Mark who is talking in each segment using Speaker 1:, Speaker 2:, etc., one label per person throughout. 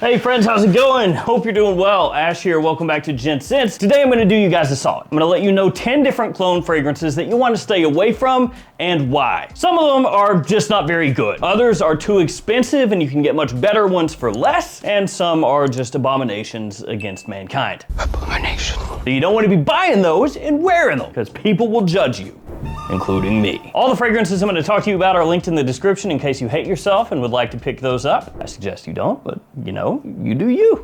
Speaker 1: Hey friends, how's it going? Hope you're doing well. Ash here, welcome back to Gents. Today I'm gonna do you guys a solid. I'm gonna let you know 10 different clone fragrances that you wanna stay away from and why. Some of them are just not very good. Others are too expensive and you can get much better ones for less. And some are just abominations against mankind. Abomination. So you don't wanna be buying those and wearing them because people will judge you, including me. All the fragrances I'm gonna talk to you about are linked in the description in case you hate yourself and would like to pick those up. I suggest you don't, but you know, you do you.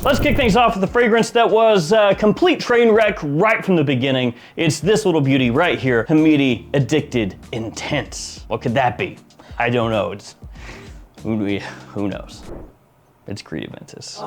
Speaker 1: Let's kick things off with a fragrance that was a complete train wreck right from the beginning. It's this little beauty right here, Hedi Addicted Intense. What could that be? I don't know. Who knows? It's Creed Aventus.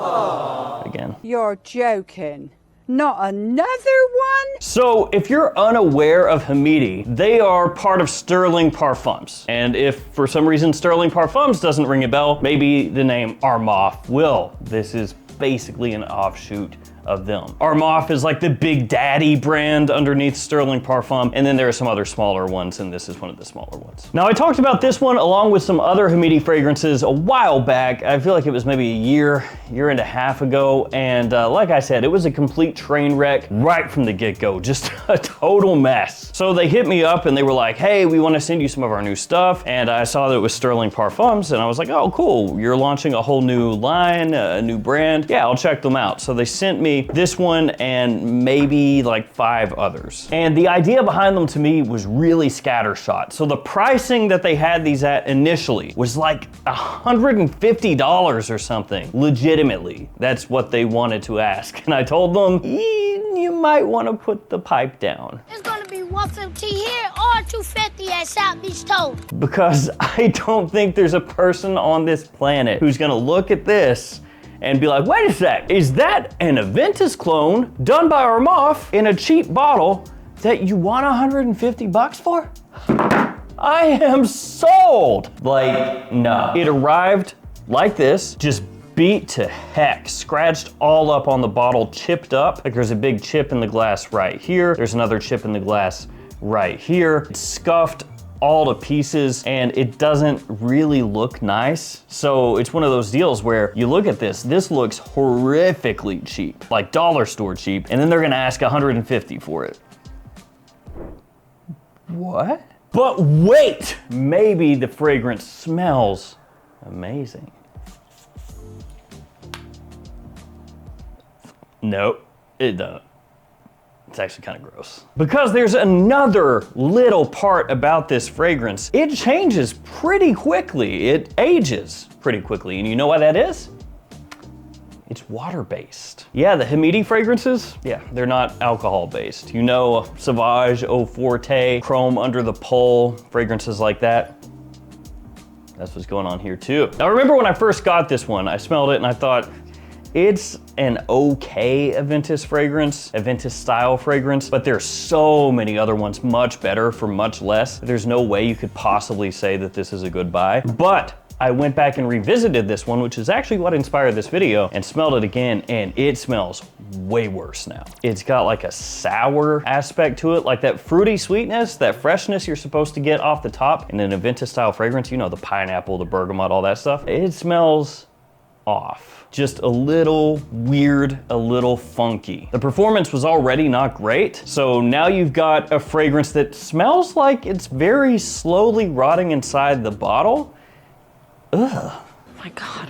Speaker 1: Again.
Speaker 2: You're joking. Not another one?
Speaker 1: So if you're unaware of Hedi, they are part of Sterling Parfums. And if for some reason Sterling Parfums doesn't ring a bell, maybe the name Armaf will. This is basically an offshoot of them. Armaf is like the big daddy brand underneath Sterling Parfum, and then there are some other smaller ones, and this is one of the smaller ones. Now I talked about this one along with some other Hedi fragrances a while back. I feel like it was maybe a year and a half ago, and like I said, it was a complete train wreck right from the get-go, just a total mess. So they hit me up and they were like, hey, we want to send you some of our new stuff, and I saw that it was Sterling Parfums, and I was like, oh cool, you're launching a whole new line, a new brand. Yeah, I'll check them out. So they sent me this one and maybe like 5 others. And the idea behind them to me was really scattershot. So the pricing that they had these at initially was like $150 or something. Legitimately, that's what they wanted to ask. And I told them, you might want to put the pipe down.
Speaker 3: It's gonna be 150 here or 250 at South Beach Toll.
Speaker 1: Because I don't think there's a person on this planet who's gonna look at this and be like, wait a sec, is that an Aventus clone done by Armaf in a cheap bottle that you want 150 bucks for? I am sold. Like, no. It arrived like this, just beat to heck, scratched all up on the bottle, chipped up. Like there's a big chip in the glass right here. There's another chip in the glass right here. It's scuffed all to pieces and it doesn't really look nice. So it's one of those deals where you look at this looks horrifically cheap, like dollar store cheap, and then they're gonna ask 150 for it. What? But wait, maybe the fragrance smells amazing. Nope, it doesn't. It's actually kind of gross. Because there's another little part about this fragrance. It changes pretty quickly. It ages pretty quickly. And you know why that is? It's water-based. Yeah, the Hedi fragrances, yeah, they're not alcohol-based. You know, Sauvage, Eau Forte, Chrome Under the Pole, fragrances like that. That's what's going on here too. Now remember when I first got this one, I smelled it and I thought, it's an okay Aventus fragrance, Aventus style fragrance, but there's so many other ones much better for much less. There's no way you could possibly say that this is a good buy. But I went back and revisited this one, which is actually what inspired this video, and smelled it again, and it smells way worse now. It's got like a sour aspect to it, like that fruity sweetness, that freshness you're supposed to get off the top in an Aventus style fragrance, you know, the pineapple, the bergamot, all that stuff. It smells off. Just a little weird, a little funky. The performance was already not great, so now you've got a fragrance that smells like it's very slowly rotting inside the bottle. Ugh.
Speaker 4: Oh my God,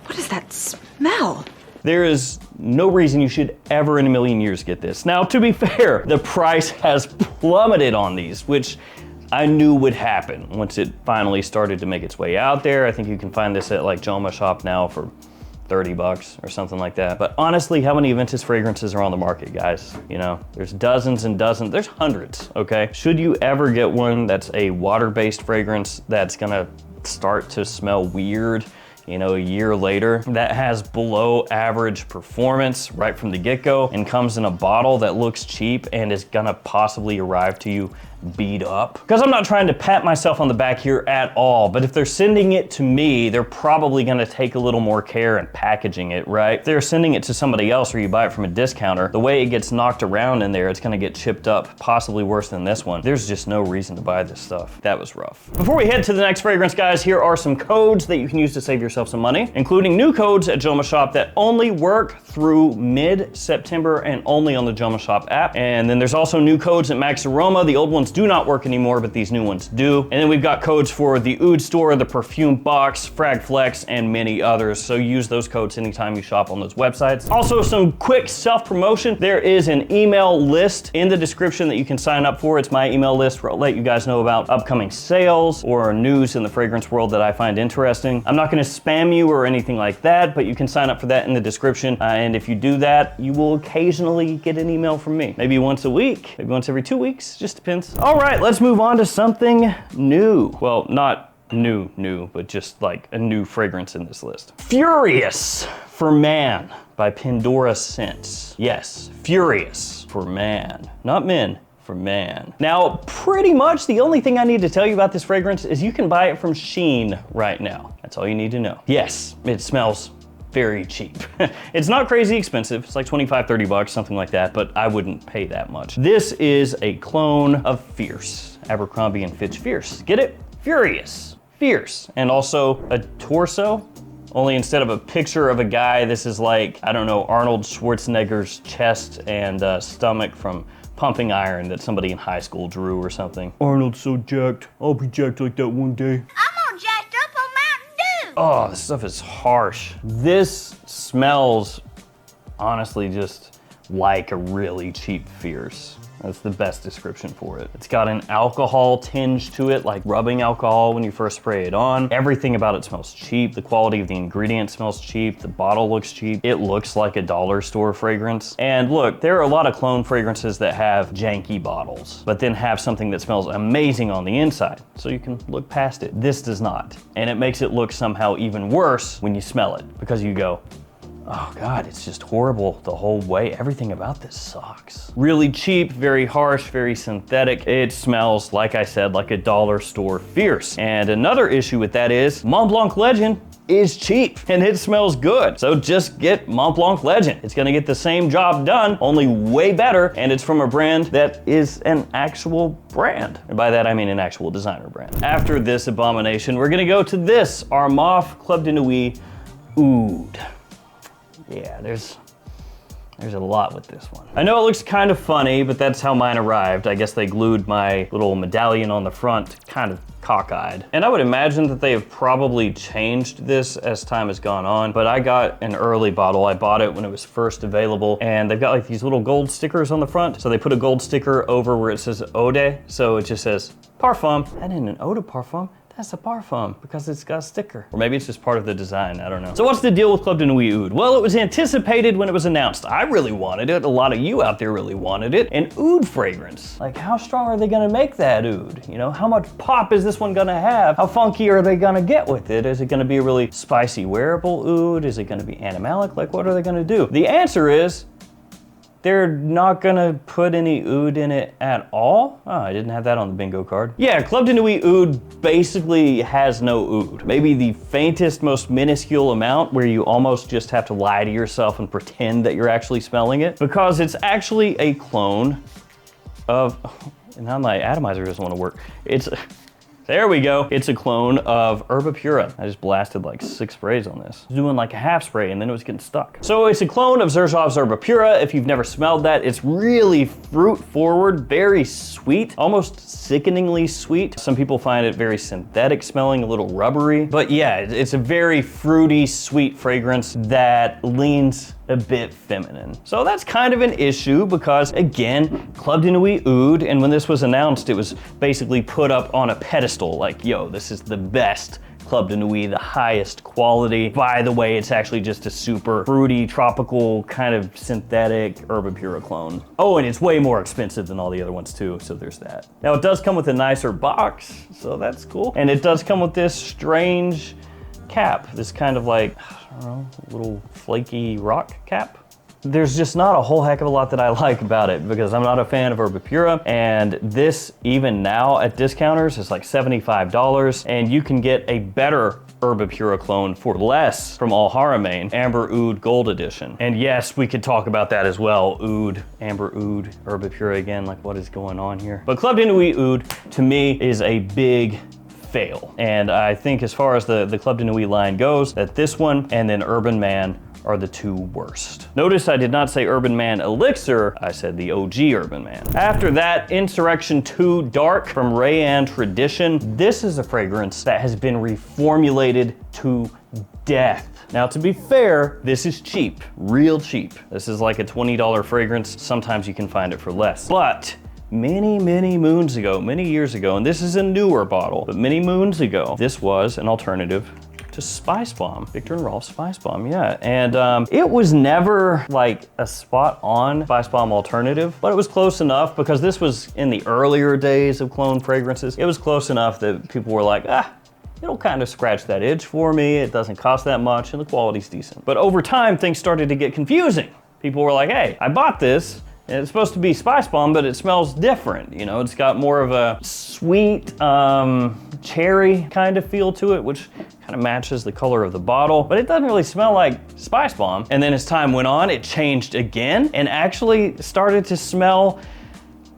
Speaker 4: what is that smell?
Speaker 1: There is no reason you should ever in a million years get this. Now, to be fair, the price has plummeted on these, which I knew would happen once it finally started to make its way out there. I think you can find this at like JOMASHOP now for 30 bucks or something like that. But honestly, how many Aventus fragrances are on the market, guys? You know, there's dozens and dozens, there's hundreds, okay? Should you ever get one that's a water-based fragrance that's gonna start to smell weird, you know, a year later, that has below average performance right from the get-go and comes in a bottle that looks cheap and is gonna possibly arrive to you beat up. Because I'm not trying to pat myself on the back here at all, but if they're sending it to me, they're probably gonna take a little more care in packaging it, right? If they're sending it to somebody else or you buy it from a discounter, the way it gets knocked around in there, it's gonna get chipped up, possibly worse than this one. There's just no reason to buy this stuff. That was rough. Before we head to the next fragrance, guys, here are some codes that you can use to save yourself some money, including new codes at JOMASHOP that only work through mid-September and only on the JOMASHOP app. And then there's also new codes at Max Aroma. The old ones do not work anymore, but these new ones do. And then we've got codes for the Oud store, the Perfume Box, Frag Flex, and many others. So use those codes anytime you shop on those websites. Also, some quick self-promotion. There is an email list in the description that you can sign up for. It's my email list where I'll let you guys know about upcoming sales or news in the fragrance world that I find interesting. I'm not gonna spam you or anything like that, but you can sign up for that in the description. And if you do that, you will occasionally get an email from me. Maybe once a week, maybe once every 2 weeks, just depends. All right, let's move on to something new. Well, not new, but just like a new fragrance in this list. Furious for Man by Pandora Scents. Yes, Furious for Man, not men. For man. Now, pretty much the only thing I need to tell you about this fragrance is you can buy it from Shein right now. That's all you need to know. Yes, it smells very cheap. It's not crazy expensive. It's like 25, 30 bucks, something like that, but I wouldn't pay that much. This is a clone of Fierce, Abercrombie & Fitch Fierce. Get it? Furious, Fierce. And also a torso. Only instead of a picture of a guy, this is like, I don't know, Arnold Schwarzenegger's chest and stomach from Pumping Iron that somebody in high school drew or something. Arnold's so jacked. I'll be jacked like that one day.
Speaker 3: I'm all jacked up on Mountain Dew.
Speaker 1: Oh, this stuff is harsh. This smells, honestly, just like a really cheap Fierce. That's the best description for it. It's got an alcohol tinge to it, like rubbing alcohol when you first spray it on. Everything about it smells cheap. The quality of the ingredients smells cheap. The bottle looks cheap. It looks like a dollar store fragrance. And look, there are a lot of clone fragrances that have janky bottles, but then have something that smells amazing on the inside. So you can look past it. This does not. And it makes it look somehow even worse when you smell it, because you go, oh God, it's just horrible the whole way. Everything about this sucks. Really cheap, very harsh, very synthetic. It smells, like I said, like a dollar store Fierce. And another issue with that is Mont Blanc Legend is cheap and it smells good. So just get Mont Blanc Legend. It's gonna get the same job done, only way better. And it's from a brand that is an actual brand. And by that, I mean an actual designer brand. After this abomination, we're gonna go to this Armaf Club de Nuit Oud. Yeah, there's a lot with this one. I know it looks kind of funny, but that's how mine arrived. I guess they glued my little medallion on the front, kind of cockeyed. And I would imagine that they have probably changed this as time has gone on, but I got an early bottle. I bought it when it was first available, and they've got like these little gold stickers on the front. So they put a gold sticker over where it says Eau, so it just says parfum. That isn't an eau de parfum. That's a parfum because it's got a sticker. Or maybe it's just part of the design, I don't know. So what's the deal with Club de Nuit Oud? Well, it was anticipated when it was announced. I really wanted it. A lot of you out there really wanted it. An oud fragrance. Like, how strong are they gonna make that oud? You know, how much pop is this one gonna have? How funky are they gonna get with it? Is it gonna be a really spicy wearable oud? Is it gonna be animalic? Like, what are they gonna do? The answer is, they're not gonna put any oud in it at all? Oh, I didn't have that on the bingo card. Yeah, Club de Nuit Oud basically has no oud. Maybe the faintest, most minuscule amount where you almost just have to lie to yourself and pretend that you're actually smelling it, because it's actually a clone of, now my atomizer doesn't wanna work. There we go. It's a clone of Herba Pura. I just blasted like 6 sprays on this. I was doing like a half spray and then it was getting stuck. So it's a clone of Xerjoff's Herba Pura. If you've never smelled that, it's really fruit forward, very sweet, almost sickeningly sweet. Some people find it very synthetic smelling, a little rubbery. But yeah, it's a very fruity, sweet fragrance that leans a bit feminine. So that's kind of an issue because, again, Club de Nuit Oud, and when this was announced, it was basically put up on a pedestal, like, yo, this is the best Club de Nuit, the highest quality. By the way, it's actually just a super fruity, tropical, kind of synthetic Herba Pura clone. Oh, and it's way more expensive than all the other ones too, so there's that. Now it does come with a nicer box, so that's cool. And it does come with this strange cap, this kind of like, I don't know, little flaky rock cap. there's just not a whole heck of a lot that I like about it because I'm not a fan of Herba Pura, and this even now at discounters is like $75, and you can get a better Herba Pura clone for less from Al Haramain, Amber Oud Gold Edition. And yes, we could talk about that as well. Oud, Amber Oud, Herba Pura again, like what is going on here? But Club de Nuit Oud, to me, is a big fail. And I think as far as the Club de Nuit line goes, that this one and then Urban Man are the two worst. Notice I did not say Urban Man Elixir, I said the OG Urban Man. After that, Insurrection 2 Dark from Rayanne Tradition. This is a fragrance that has been reformulated to death. Now, to be fair, this is cheap, real cheap. This is like a $20 fragrance. Sometimes you can find it for less. But many moons ago, many years ago, and this is a newer bottle, but many moons ago, this was an alternative to Spice Bomb, Victor and Rolf Spice Bomb, yeah. And it was never like a spot on Spice Bomb alternative, but it was close enough because this was in the earlier days of clone fragrances. It was close enough that people were like, it'll kind of scratch that itch for me. It doesn't cost that much and the quality's decent. But over time, things started to get confusing. People were like, hey, I bought this, and it's supposed to be Spice Bomb, but it smells different. You know, it's got more of a sweet cherry kind of feel to it, which kind of matches the color of the bottle, but it doesn't really smell like Spice Bomb. And then as time went on, it changed again and actually started to smell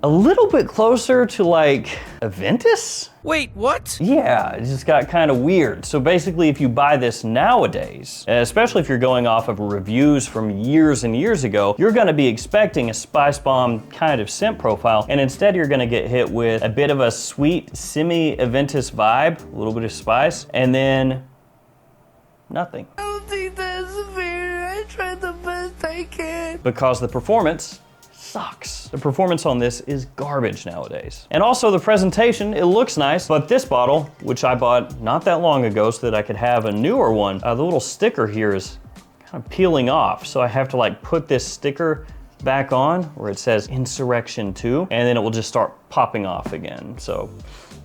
Speaker 1: a little bit closer to like Aventus.
Speaker 5: Wait, what?
Speaker 1: Yeah, it just got kind of weird. So basically, if you buy this nowadays, especially if you're going off of reviews from years and years ago, you're gonna be expecting a Spice Bomb kind of scent profile, and instead you're gonna get hit with a bit of a sweet semi-Aventus vibe, a little bit of spice, and then nothing.
Speaker 5: I don't think that's fair. I tried the best I can.
Speaker 1: Because the performance sucks. The performance on this is garbage nowadays. And also the presentation, it looks nice, but this bottle, which I bought not that long ago so that I could have a newer one, the little sticker here is kind of peeling off. So I have to like put this sticker back on where it says Insurrection 2, and then it will just start popping off again. So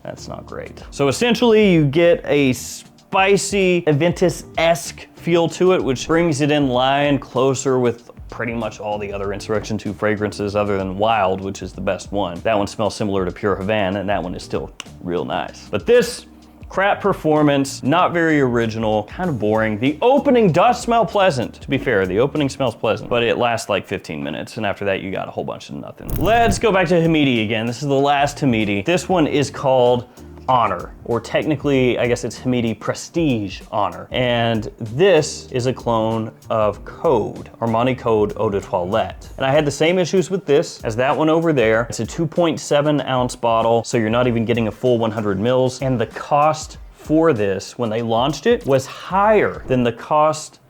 Speaker 1: that's not great. So essentially you get a spicy Aventus-esque feel to it, which brings it in line closer with pretty much all the other Insurrection 2 fragrances other than Wild, which is the best one. That one smells similar to Pure Havana, and that one is still real nice. But this, crap performance, not very original, kind of boring. The opening does smell pleasant. To be fair, the opening smells pleasant, but it lasts like 15 minutes, and after that you got a whole bunch of nothing. Let's go back to Hedi again. This is the last Hedi. This one is called Honor, or technically, I guess it's Hedi Prestige Honor. And this is a clone of Code, Armani Code Eau de Toilette. And I had the same issues with this as that one over there. It's a 2.7 ounce bottle, so you're not even getting a full 100 mils. And the cost for this, when they launched it, was higher than the cost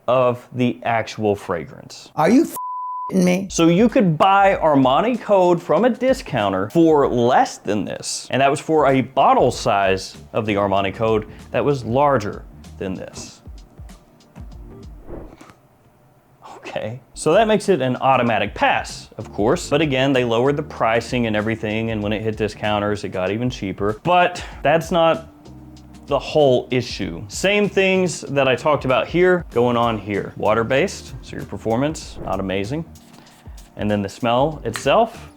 Speaker 1: of the actual fragrance.
Speaker 6: Are you me?
Speaker 1: So you could buy Armani Code from a discounter for less than this. And that was for a bottle size of the Armani Code that was larger than this. Okay, so that makes it an automatic pass, of course. But again, they lowered the pricing and everything, and when it hit discounters, it got even cheaper. But that's not the whole issue. Same things that I talked about here, going on here. Water-based, so your performance, not amazing. And then the smell itself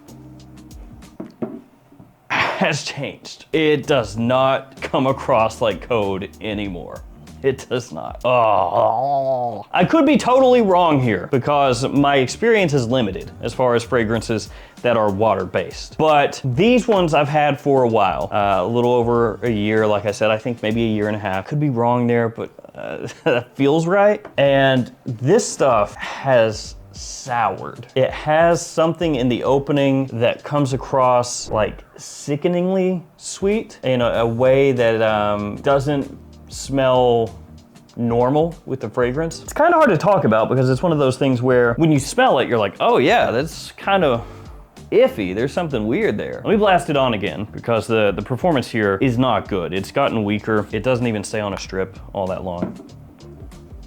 Speaker 1: has changed. It does not come across like Code anymore. It does not. Oh. I could be totally wrong here because my experience is limited as far as fragrances that are water-based. But these ones I've had for a while, a little over a year, like I said, I think maybe a year and a half. Could be wrong there, but that feels right. And this stuff has soured. It has something in the opening that comes across like sickeningly sweet in a way that doesn't smell normal with the fragrance. It's kind of hard to talk about because it's one of those things where when you smell it, you're like, oh yeah, that's kind of iffy. There's something weird there. Let me blast it on again because the performance here is not good. It's gotten weaker. It doesn't even stay on a strip all that long.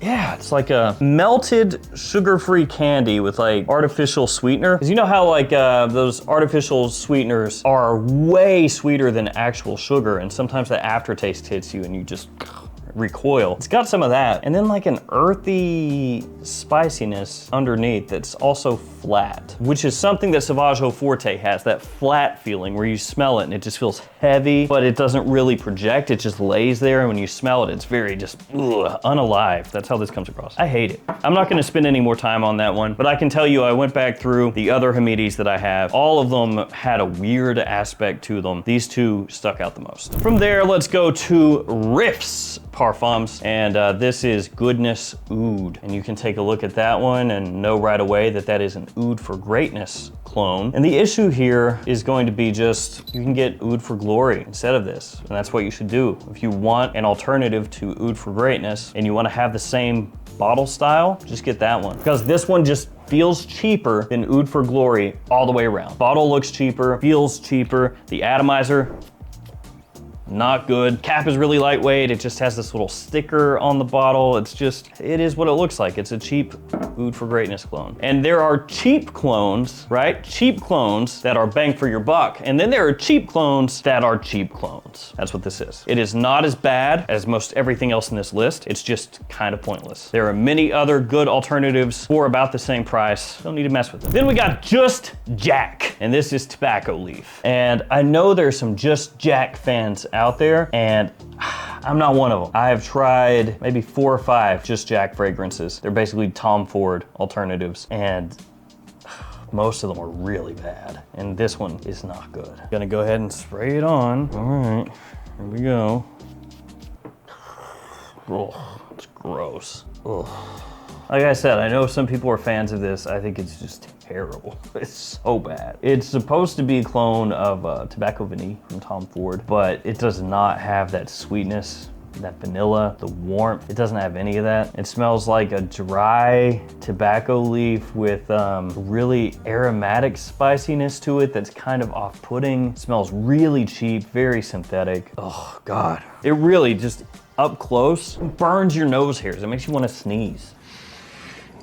Speaker 1: Yeah, it's like a melted sugar-free candy with like artificial sweetener. Because you know how like those artificial sweeteners are way sweeter than actual sugar, and sometimes the aftertaste hits you and you just recoil. It's got some of that, and then like an earthy spiciness underneath that's also flat, which is something that Sauvage Eau Forte has, that flat feeling where you smell it and it just feels heavy, but it doesn't really project, it just lays there, and when you smell it, it's very just unalive. That's how this comes across. I hate it. I'm not gonna spend any more time on that one, but I can tell you I went back through the other Hamidis that I have. All of them had a weird aspect to them. These two stuck out the most. From there, let's go to Riffs Parfums, and this is Goodness Oud. And you can take a look at that one and know right away that that is an Oud for Greatness clone. And the issue here is going to be just, you can get Oud for Glory instead of this. And that's what you should do. If you want an alternative to Oud for Greatness and you want to have the same bottle style, just get that one. Because this one just feels cheaper than Oud for Glory all the way around. Bottle looks cheaper, feels cheaper. The atomizer, not good. Cap is really lightweight. It just has this little sticker on the bottle. It's just, it is what it looks like. It's a cheap Oud for Greatness clone. And there are cheap clones, right? Cheap clones that are bang for your buck. And then there are cheap clones that are cheap clones. That's what this is. It is not as bad as most everything else in this list. It's just kind of pointless. There are many other good alternatives for about the same price. Don't need to mess with them. Then we got Just Jack. And this is tobacco leaf. And I know there's some Just Jack fans out there, and I'm not one of them. I have tried maybe 4 or 5 Just Jack fragrances. They're basically Tom Ford alternatives, and most of them are really bad. And this one is not good. Gonna go ahead and spray it on. All right, here we go. Oh, it's gross. Ugh. Like I said, I know some people are fans of this. I think it's just terrible. It's so bad. It's supposed to be a clone of Tobacco Vanille from Tom Ford, but it does not have that sweetness, that vanilla, the warmth. It doesn't have any of that. It smells like a dry tobacco leaf with really aromatic spiciness to it that's kind of off-putting. It smells really cheap, very synthetic. Oh God. It really just, up close, burns your nose hairs. It makes you want to sneeze.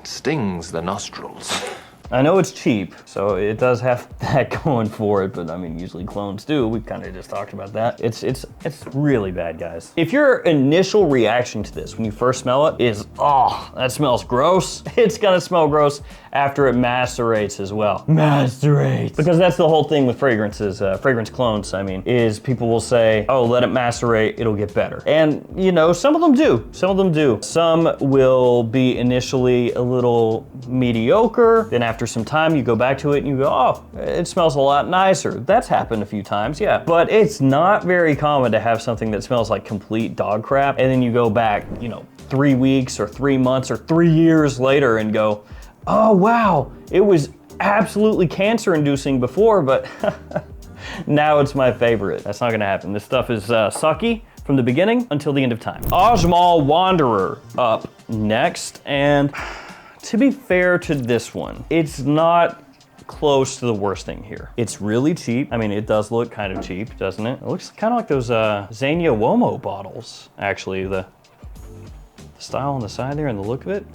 Speaker 6: Stings the nostrils.
Speaker 1: I know it's cheap, so it does have that going for it, but I mean, usually clones do. We've kind of just talked about that. It's really bad, guys. If your initial reaction to this when you first smell it is, oh, that smells gross, it's gonna smell gross after it macerates as well. Macerates. Because that's the whole thing with fragrances, fragrance clones, I mean, is people will say, oh, let it macerate, it'll get better. And you know, some of them do, some of them do. Some will be initially a little mediocre, then after some time you go back to it and you go, oh, it smells a lot nicer. That's happened a few times, yeah. But it's not very common to have something that smells like complete dog crap, and then you go back, you know, 3 weeks or 3 months or 3 years later and go, oh wow, it was absolutely cancer inducing before, but now it's my favorite. That's not gonna happen. This stuff is sucky from the beginning until the end of time. Oud Wanderer up next, and to be fair to this one, it's not close to the worst thing here. It's really cheap. I mean, it does look kind of cheap, doesn't it? It looks kind of like those Zegna Uomo bottles, actually, the style on the side there and the look of it.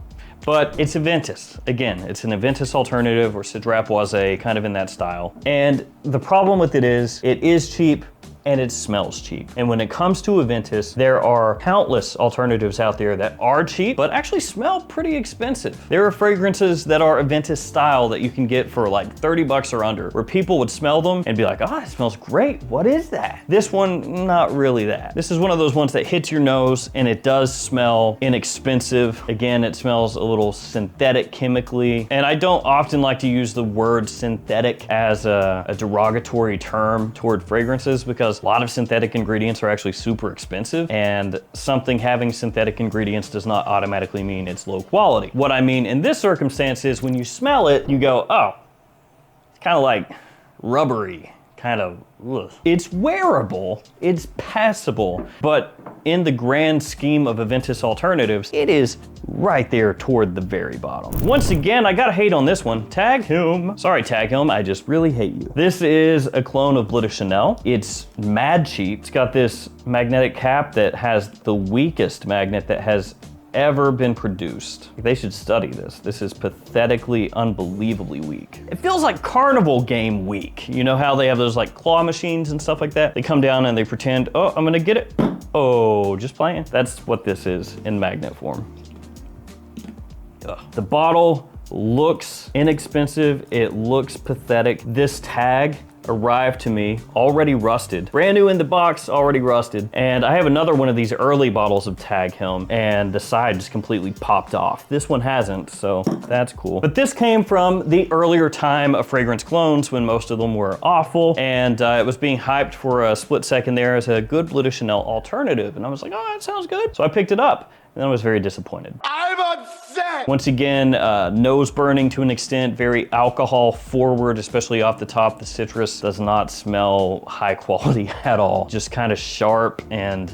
Speaker 1: But it's Aventus. Again, it's an Aventus alternative or Citra Poisé, kind of in that style. And the problem with it is cheap, and it smells cheap. And when it comes to Aventus, there are countless alternatives out there that are cheap, but actually smell pretty expensive. There are fragrances that are Aventus style that you can get for like 30 bucks or under, where people would smell them and be like, oh, it smells great. What is that? This one, not really that. This is one of those ones that hits your nose and it does smell inexpensive. Again, it smells a little synthetic chemically. And I don't often like to use the word synthetic as a derogatory term toward fragrances, because a lot of synthetic ingredients are actually super expensive, and something having synthetic ingredients does not automatically mean it's low quality. What I mean in this circumstance is when you smell it, you go, oh, it's kind of like rubbery, kind of, ugh. It's wearable, it's passable, but in the grand scheme of Aventus alternatives, it is right there toward the very bottom. Once again, I gotta hate on this one. Tag Heuer. Sorry, Tag Heuer, I just really hate you. This is a clone of Bleu de Chanel. It's mad cheap. It's got this magnetic cap that has the weakest magnet that has ever been produced. They should study this. This is pathetically, unbelievably weak. It feels like carnival game weak. You know how they have those like claw machines and stuff like that? They come down and they pretend, oh, I'm gonna get it. Oh, just playing. That's what this is in magnet form. Ugh. The bottle looks inexpensive. It looks pathetic. This tag arrived to me already rusted. Brand new in the box, already rusted. And I have another one of these early bottles of Tag Helm and the side just completely popped off. This one hasn't, so that's cool. But this came from the earlier time of fragrance clones when most of them were awful, and it was being hyped for a split second there as a good Bleu de Chanel alternative. And I was like, oh, that sounds good. So I picked it up. And I was very disappointed.
Speaker 5: I'm upset!
Speaker 1: Once again, nose burning to an extent, very alcohol forward, especially off the top. The citrus does not smell high quality at all. Just kind of sharp and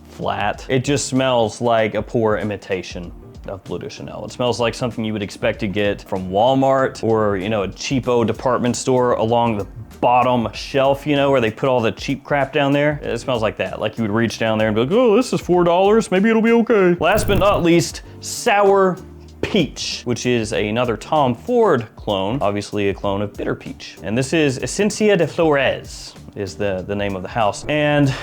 Speaker 1: flat. It just smells like a poor imitation of Bleu de Chanel. It smells like something you would expect to get from Walmart or, you know, a cheapo department store along the bottom shelf, you know, where they put all the cheap crap down there. It smells like that. Like you would reach down there and be like, oh, this is $4. Maybe it'll be okay. Last but not least, Sour Peach, which is another Tom Ford clone, obviously a clone of Bitter Peach. And this is Esencia de Flores is the name of the house. And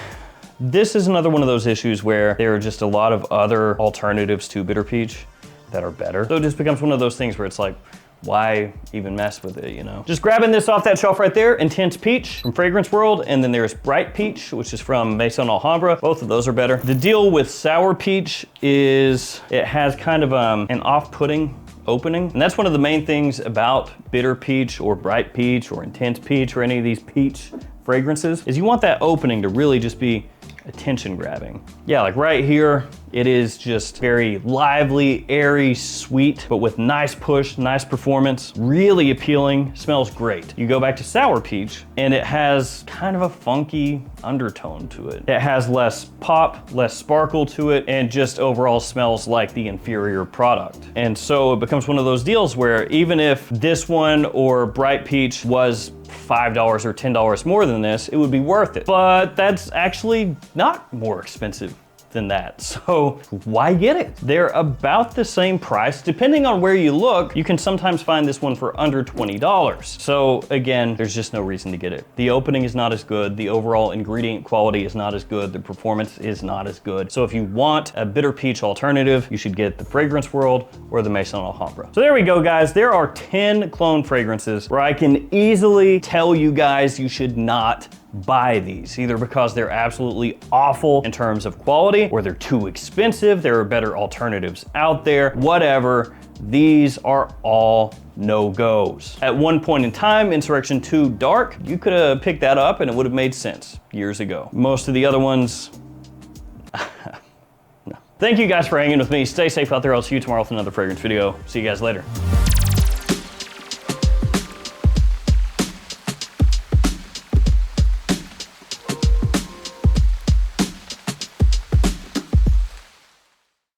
Speaker 1: this is another one of those issues where there are just a lot of other alternatives to Bitter Peach that are better. So it just becomes one of those things where it's like, why even mess with it, you know? Just grabbing this off that shelf right there, Intense Peach from Fragrance World, and then there's Bright Peach, which is from Maison Alhambra. Both of those are better. The deal with Sour Peach is it has kind of an off-putting opening, and that's one of the main things about Bitter Peach or Bright Peach or Intense Peach or any of these peach fragrances, is you want that opening to really just be attention grabbing. Yeah, like right here, it is just very lively, airy, sweet, but with nice push, nice performance, really appealing, smells great. You go back to Sour Peach, and it has kind of a funky undertone to it. It has less pop, less sparkle to it, and just overall smells like the inferior product. And so it becomes one of those deals where even if this one or Bright Peach was $5 or $10 more than this, it would be worth it. But that's actually not more expensive than that. So why get it? They're about the same price. Depending on where you look, you can sometimes find this one for under $20. So again, there's just no reason to get it. The opening is not as good. The overall ingredient quality is not as good. The performance is not as good. So if you want a Bitter Peach alternative, you should get the Fragrance World or the Maison Alhambra. So there we go, guys. There are 10 clone fragrances where I can easily tell you guys you should not buy these, either because they're absolutely awful in terms of quality, or they're too expensive, there are better alternatives out there, whatever. These are all no-goes. At one point in time, Insurrection 2 Dark, you could have picked that up and it would have made sense years ago. Most of the other ones, no. Thank you guys for hanging with me. Stay safe out there. I'll see you tomorrow with another fragrance video. See you guys later.